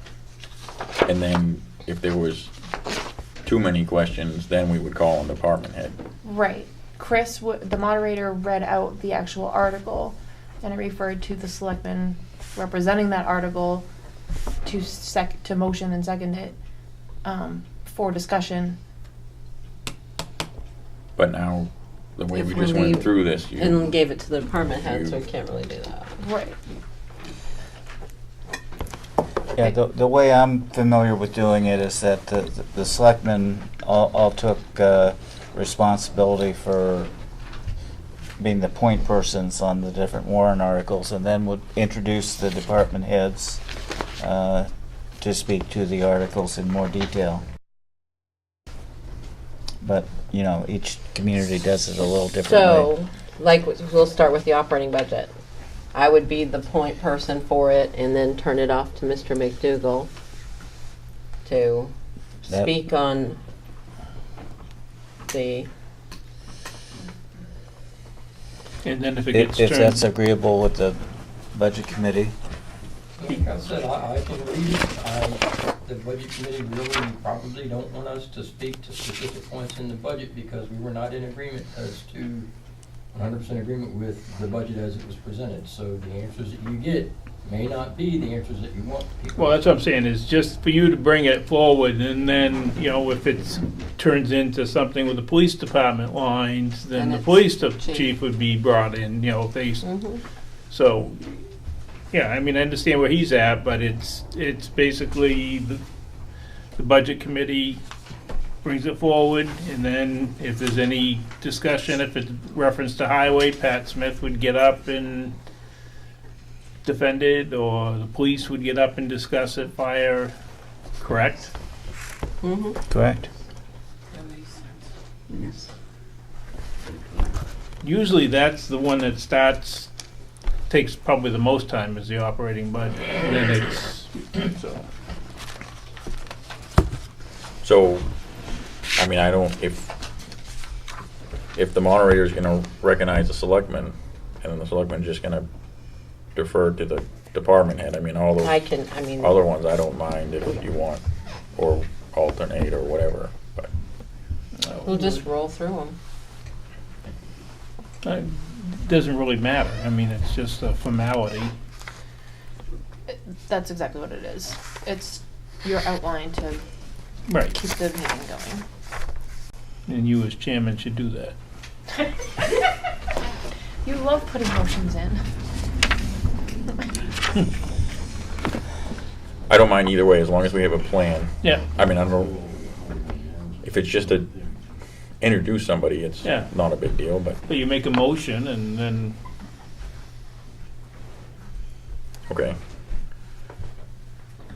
[SPEAKER 1] And then if there was too many questions, then we would call on the department head.
[SPEAKER 10] Right. Chris, the moderator, read out the actual article, and it referred to the selectman representing that article to motion and second it for discussion.
[SPEAKER 1] But now, the way
[SPEAKER 9] If
[SPEAKER 1] we
[SPEAKER 9] we
[SPEAKER 1] just went
[SPEAKER 9] leave-
[SPEAKER 1] through this,
[SPEAKER 9] And gave it to the department head, so we can't really do that.
[SPEAKER 10] Right.
[SPEAKER 2] Yeah, the way I'm familiar with doing it is that the selectmen all took responsibility for being the point persons on the different warrant articles, and then would introduce the department heads to speak to the articles in more detail. But, you know, each community does it a little differently.
[SPEAKER 9] So, like, we'll start with the operating budget. I would be the point person for it and then turn it off to Mr. McDougal to
[SPEAKER 2] That-
[SPEAKER 9] speak on the,
[SPEAKER 8] And then if it
[SPEAKER 2] If
[SPEAKER 8] gets
[SPEAKER 2] if that's
[SPEAKER 8] turned,
[SPEAKER 2] agreeable with the budget committee.
[SPEAKER 5] Like I said, I can read it. The budget committee really probably don't want us to speak to specific points in the budget because we were not in agreement as to 100% agreement with the budget as it was presented. So the answers that you get may not be the answers that you want.
[SPEAKER 8] Well, that's what I'm saying, is just for you to bring it forward, and then, you know, if it turns into something with the police department lines, then
[SPEAKER 9] And
[SPEAKER 8] the
[SPEAKER 9] it's
[SPEAKER 8] police
[SPEAKER 9] chief.
[SPEAKER 8] chief would be brought in, you know, if they,
[SPEAKER 9] Mhm.
[SPEAKER 8] so, yeah, I mean, I understand where he's at, but it's basically the budget committee brings it forward, and then if there's any discussion, if it's reference to highway, Pat Smith would get up and defend it, or the police would get up and discuss it, fire, correct?
[SPEAKER 9] Mhm.
[SPEAKER 2] Correct.
[SPEAKER 6] That makes sense.
[SPEAKER 8] Usually that's the one that starts, takes probably the most time, is the operating budget, and then it's, so.
[SPEAKER 1] So, I mean, I don't, if the moderator's gonna recognize the selectmen, and then the selectmen's just gonna defer to the department head, I mean, all those
[SPEAKER 9] I mean,
[SPEAKER 1] other ones, I don't mind if you want, or alternate or whatever, but,
[SPEAKER 9] we'll just roll through them.
[SPEAKER 8] It doesn't really matter, I mean, it's just a formality.
[SPEAKER 10] That's exactly what it is. It's your outline to
[SPEAKER 8] Right,
[SPEAKER 10] keep the meeting going.
[SPEAKER 8] and you as chairman should do that.
[SPEAKER 10] You love putting motions in.
[SPEAKER 1] I don't mind either way, as long as we have a plan.
[SPEAKER 8] Yeah,
[SPEAKER 1] I mean, I don't know, if it's just to introduce somebody, it's
[SPEAKER 8] Yeah.
[SPEAKER 1] not a big deal, but,
[SPEAKER 8] so you make a motion, and then,
[SPEAKER 1] okay.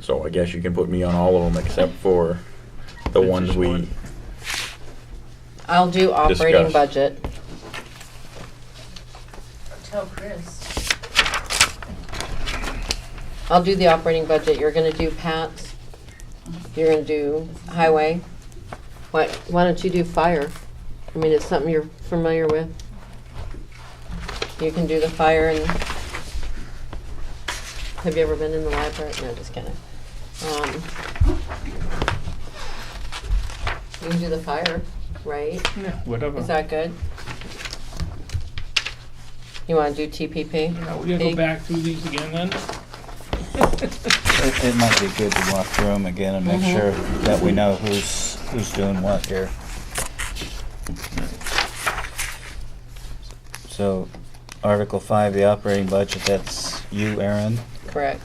[SPEAKER 1] So I guess you can put me on all of them except for the
[SPEAKER 8] That's
[SPEAKER 1] ones
[SPEAKER 8] just
[SPEAKER 1] we,
[SPEAKER 8] one.
[SPEAKER 9] I'll do operating
[SPEAKER 1] Discuss.
[SPEAKER 9] budget.
[SPEAKER 6] Tell Chris.
[SPEAKER 9] I'll do the operating budget. You're gonna do Pat's. You're gonna do highway. Why don't you do fire? I mean, it's something you're familiar with. You can do the fire and, have you ever been in the library? No, just kidding. You can do the fire, right?
[SPEAKER 8] yeah, whatever.
[SPEAKER 9] Is that good? You wanna do TPP?
[SPEAKER 8] Now, we gotta go back through these again then?
[SPEAKER 2] It might be good to walk through them again and make
[SPEAKER 9] Mhm.
[SPEAKER 2] sure that we know who's doing what here. So, Article 5, the operating budget, that's you, Aaron.
[SPEAKER 9] Correct.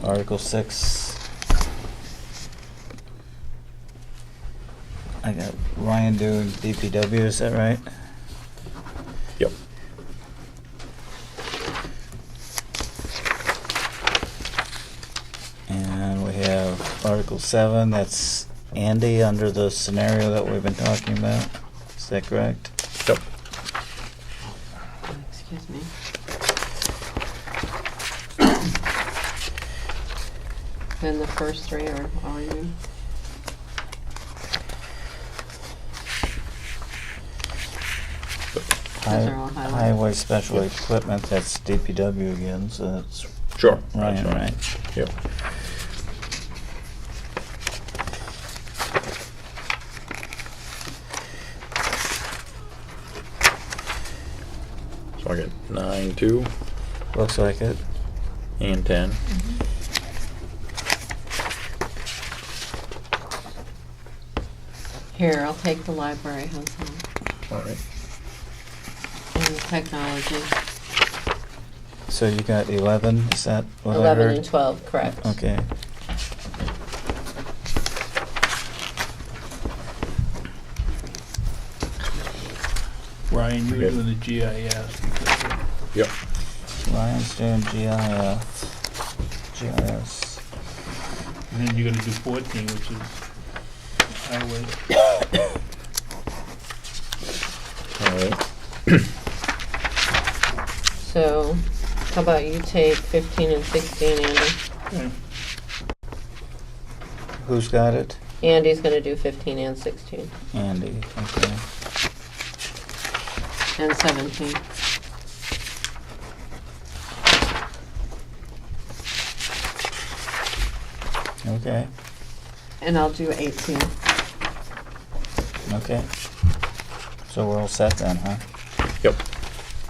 [SPEAKER 2] Article 6, I got Ryan doing DPW, is that right?
[SPEAKER 1] yep.
[SPEAKER 2] And we have Article 7, that's Andy under the scenario that we've been talking about. Is that correct?
[SPEAKER 1] Yep.
[SPEAKER 9] Excuse me. Then the first three are all you. Those are all highlighted.
[SPEAKER 2] Highway special equipment, that's DPW again, so that's
[SPEAKER 1] Sure.
[SPEAKER 2] Ryan,
[SPEAKER 1] that's fine.
[SPEAKER 2] right?
[SPEAKER 1] Yep. So I got 9, 2,
[SPEAKER 2] Looks like it.
[SPEAKER 1] and 10.
[SPEAKER 9] Here, I'll take the library, how's that?
[SPEAKER 1] All right.
[SPEAKER 9] And technology.
[SPEAKER 2] So you got 11, is that what I
[SPEAKER 9] 11
[SPEAKER 2] heard?
[SPEAKER 9] and 12, correct.
[SPEAKER 2] Okay.
[SPEAKER 8] Ryan, you were
[SPEAKER 1] Okay.
[SPEAKER 8] doing the GIS.
[SPEAKER 1] Yep.
[SPEAKER 2] Ryan's doing GIS.
[SPEAKER 8] And then you're gonna do 14, which is highway.
[SPEAKER 1] All right.
[SPEAKER 9] So, how about you take 15 and 16, Andy?
[SPEAKER 8] Okay.
[SPEAKER 2] Who's got it?
[SPEAKER 9] Andy's gonna do 15 and 16,
[SPEAKER 2] Andy, okay.
[SPEAKER 9] and 17.
[SPEAKER 2] Okay,
[SPEAKER 9] And I'll do 18.
[SPEAKER 2] okay. So we're all set then, huh?
[SPEAKER 1] Yep.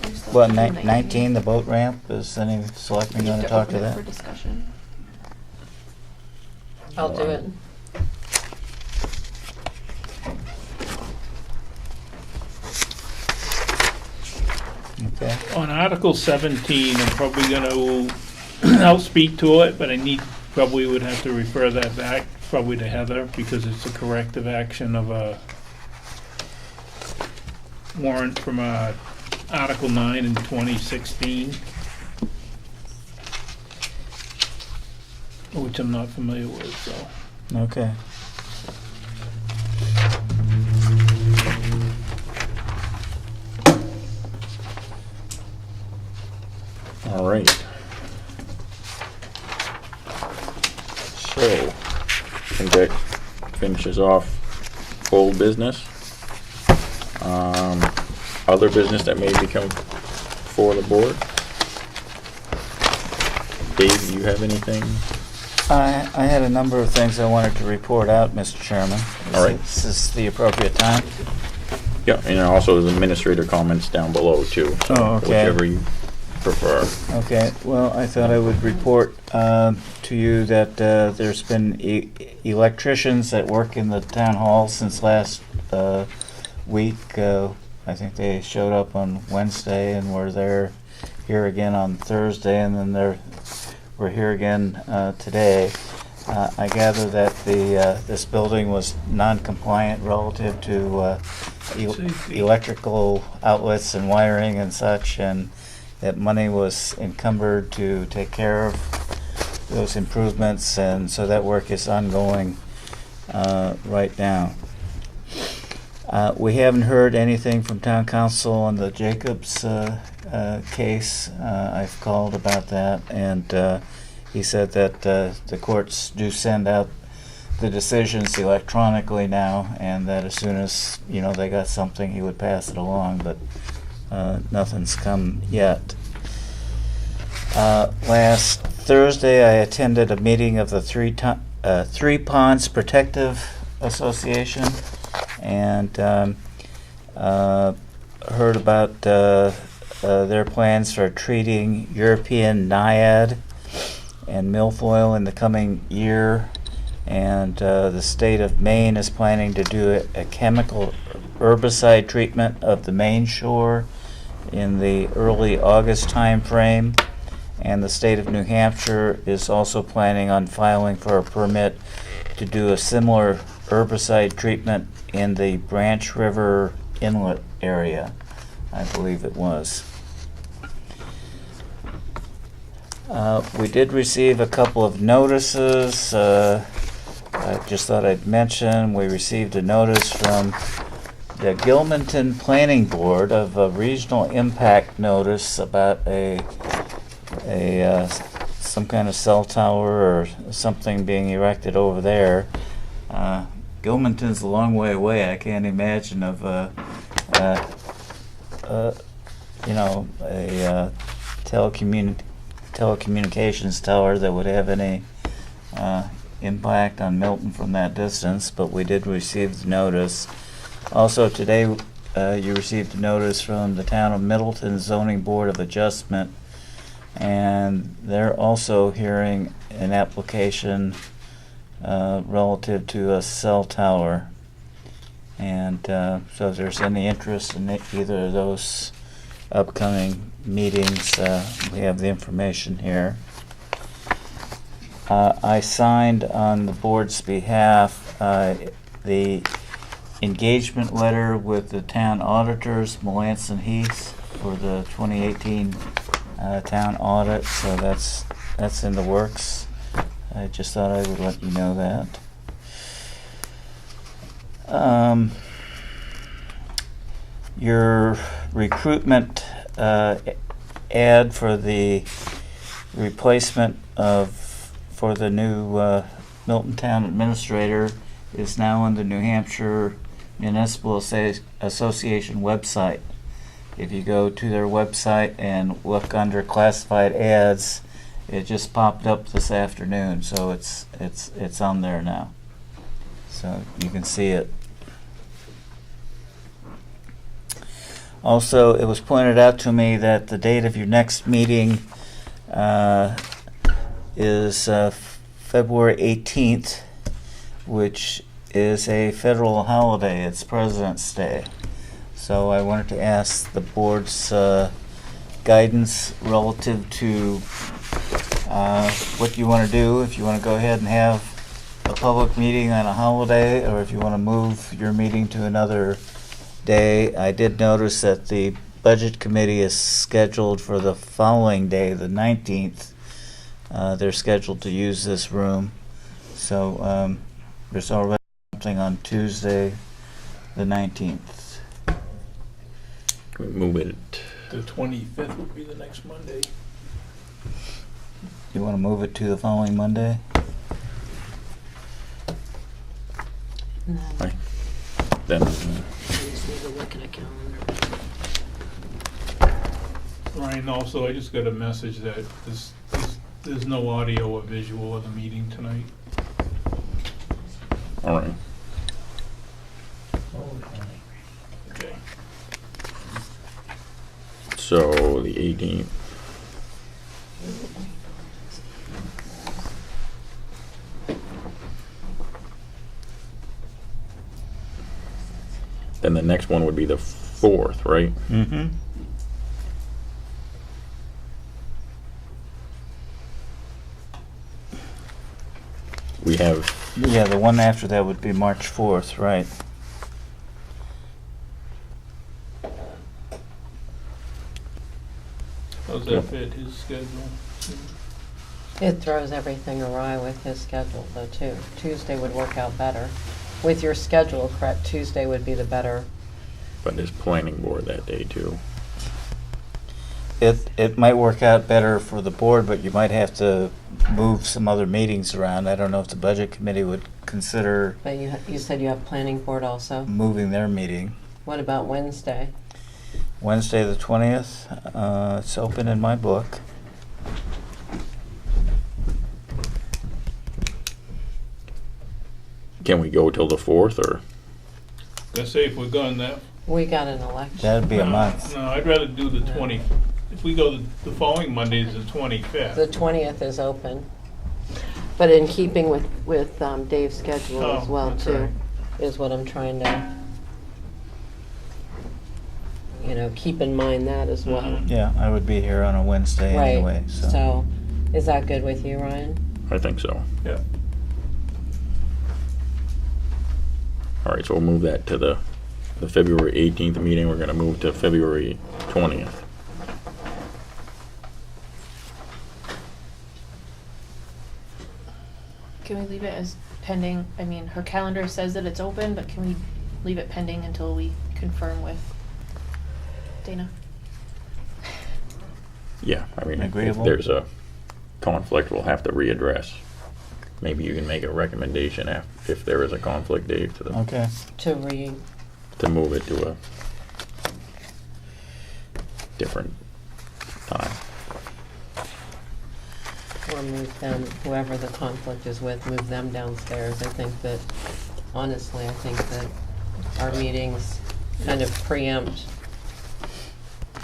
[SPEAKER 10] We still
[SPEAKER 2] What,
[SPEAKER 10] have to do
[SPEAKER 2] 19, the boat ramp, is any selectman
[SPEAKER 10] You
[SPEAKER 2] gonna
[SPEAKER 10] have
[SPEAKER 2] talk to
[SPEAKER 10] open it
[SPEAKER 2] that?
[SPEAKER 10] For discussion.
[SPEAKER 9] I'll do it.
[SPEAKER 2] Okay,
[SPEAKER 8] On Article 17, I'm probably gonna, I'll speak to it, but probably would have to refer that back, probably to Heather, because it's a corrective action of a warrant from Article 9 in 2016, which I'm not familiar with, so.
[SPEAKER 2] okay.
[SPEAKER 1] All right. So, I think that finishes off old business. Other business that may become for the board. Dave, do you have anything?
[SPEAKER 2] I had a number of things I wanted to report out, Mr. Chairman.
[SPEAKER 1] All right.
[SPEAKER 2] Is this the appropriate time?
[SPEAKER 1] Yeah, and also there's administrator comments down below too. So
[SPEAKER 2] Oh, okay.
[SPEAKER 1] Whichever you prefer.
[SPEAKER 2] Okay, well, I thought I would report to you that there's been electricians that work in the town hall since last week. I think they showed up on Wednesday and were here again on Thursday, and then we're here again today. I gather that this building was non-compliant relative to
[SPEAKER 8] Safety.
[SPEAKER 2] electrical outlets and wiring and such, and that money was encumbered to take care of those improvements, and so that work is ongoing right now. We haven't heard anything from town council on the Jacobs case. I've called about that, and he said that the courts do send out the decisions electronically now, and that as soon as they got something, he would pass it along, but nothing's come yet. Last Thursday, I attended a meeting of the Three Ponds Protective Association, and heard about their plans for treating European naiad and milfoil in the coming year. And the state of Maine is planning to do a chemical herbicide treatment of the Maine shore in the early August time frame. And the state of New Hampshire is also planning on filing for a permit to do a similar herbicide treatment in the Branch River Inlet area, I believe it was. We did receive a couple of notices. I just thought I'd mention, we received a notice from the Gilmanton Planning Board of a regional impact notice about some kind of cell tower or something being erected over there. Gilmanton's a long way away. I can't imagine of a telecommunications tower that would have any impact on Milton from that distance, but we did receive the notice. Also today, you received a notice from the Town of Middleton Zoning Board of Adjustment, and they're also hearing an application relative to a cell tower. And so if there's any interest in either of those upcoming meetings, we have the information here. I signed on the board's behalf the engagement letter with the town auditors, Melanson Heath, for the 2018 town audit, so that's in the works. I just thought I would let you know that. Your recruitment ad for the replacement for the new Milton Town Administrator is now on the New Hampshire Municipal Association website. If you go to their website and look under classified ads, It just popped up this afternoon, so it's on there now. So you can see it. Also, it was pointed out to me that the date of your next meeting is February 18th, which is a federal holiday. It's President's Day. So I wanted to ask the board's guidance relative to what you want to do, if you want to go ahead and have a public meeting on a holiday, or if you want to move your meeting to another day. I did notice that the Budget Committee is scheduled for the following day, the 19th. They're scheduled to use this room. So there's already something on Tuesday, the 19th.
[SPEAKER 1] We move it.
[SPEAKER 8] The 25th would be the next Monday.
[SPEAKER 2] You want to move it to the following Monday?
[SPEAKER 9] No.
[SPEAKER 1] Right. Then
[SPEAKER 9] We just need to look at a calendar.
[SPEAKER 8] Ryan, also, I just got a message that there's no audio or visual of the meeting tonight.
[SPEAKER 1] all right.
[SPEAKER 8] Okay.
[SPEAKER 1] So the 18th. Then the next one would be the 4th, right?
[SPEAKER 2] Mm-hmm.
[SPEAKER 1] We have,
[SPEAKER 2] Yeah, the one after that would be March 4th, right?
[SPEAKER 8] How's that fit his schedule?
[SPEAKER 9] It throws everything awry with his schedule though too. Tuesday would work out better. With your schedule, correct, Tuesday would be the better.
[SPEAKER 1] but there's planning board that day too.
[SPEAKER 2] It might work out better for the board, but you might have to move some other meetings around. I don't know if the Budget Committee would consider
[SPEAKER 9] But you said you have planning board also.
[SPEAKER 2] moving their meeting.
[SPEAKER 9] What about Wednesday?
[SPEAKER 2] Wednesday the 20th, it's open in my book.
[SPEAKER 1] Can we go till the 4th or?
[SPEAKER 8] Let's say if we're going that.
[SPEAKER 9] We got an election.
[SPEAKER 2] That'd be a
[SPEAKER 8] No,
[SPEAKER 2] month.
[SPEAKER 8] No, I'd rather do the 20. If we go the following Monday is the 25th.
[SPEAKER 9] The 20th is open. But in keeping with Dave's schedule as
[SPEAKER 8] Oh,
[SPEAKER 9] well
[SPEAKER 8] that's
[SPEAKER 9] too,
[SPEAKER 8] right.
[SPEAKER 9] is what I'm trying to, keep in mind that as well.
[SPEAKER 8] Mhm.
[SPEAKER 2] Yeah, I would be here on a Wednesday
[SPEAKER 9] Right,
[SPEAKER 2] anyway, so.
[SPEAKER 9] so, is that good with you, Ryan?
[SPEAKER 1] I think so.
[SPEAKER 8] Yeah.
[SPEAKER 1] All right, so we'll move that to the February 18th meeting. We're gonna move to February 20th.
[SPEAKER 10] Can we leave it as pending? I mean, her calendar says that it's open, but can we leave it pending until we confirm with Dana?
[SPEAKER 1] Yeah, I mean, if
[SPEAKER 2] Agreeable.
[SPEAKER 1] there's a conflict, we'll have to readdress. Maybe you can make a recommendation if there is a conflict, Dave,
[SPEAKER 2] Okay.
[SPEAKER 1] to move it to a different time.
[SPEAKER 9] Or move them, whoever the conflict is with, move them downstairs. I think that our meetings kind of preempt the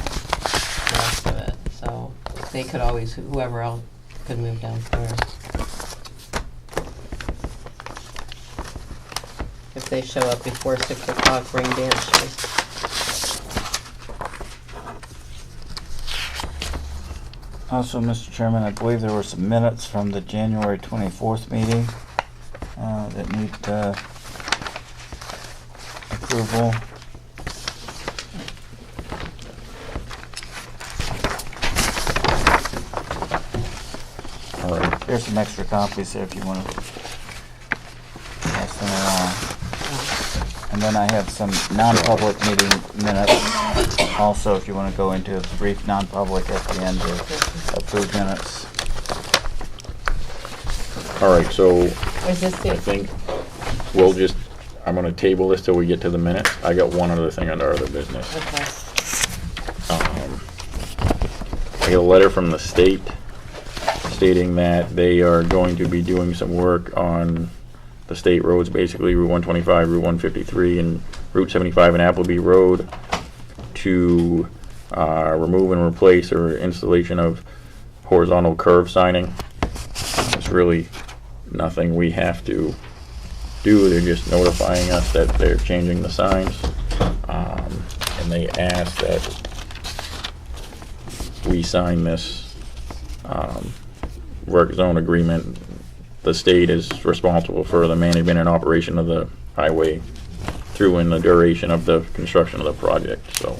[SPEAKER 9] rest of it. So they could always, whoever else could move downstairs. If they show up before 6 o'clock, bring dance shoes.
[SPEAKER 2] Also, Mr. Chairman, I believe there were some minutes from the January 24th meeting that need approval.
[SPEAKER 1] All right,
[SPEAKER 2] There's some extra copies there if you want to pass them along. And then I have some non-public meeting minutes also, if you want to go into a brief non-public at the end to approve minutes.
[SPEAKER 1] all right, so
[SPEAKER 9] Is this
[SPEAKER 1] I
[SPEAKER 9] the,
[SPEAKER 1] think I'm gonna table this till we get to the minutes. I got one other thing under other business.
[SPEAKER 9] okay.
[SPEAKER 1] I got a letter from the state stating that they are going to be doing some work on the state roads, basically Route 125, Route 153, and Route 75 and Appleby Road, to remove and replace or installation of horizontal curve signing. It's really nothing we have to do. They're just notifying us that they're changing the signs. And they ask that we sign this work zone agreement. The state is responsible for the management and operation of the highway through and the duration of the construction of the project, so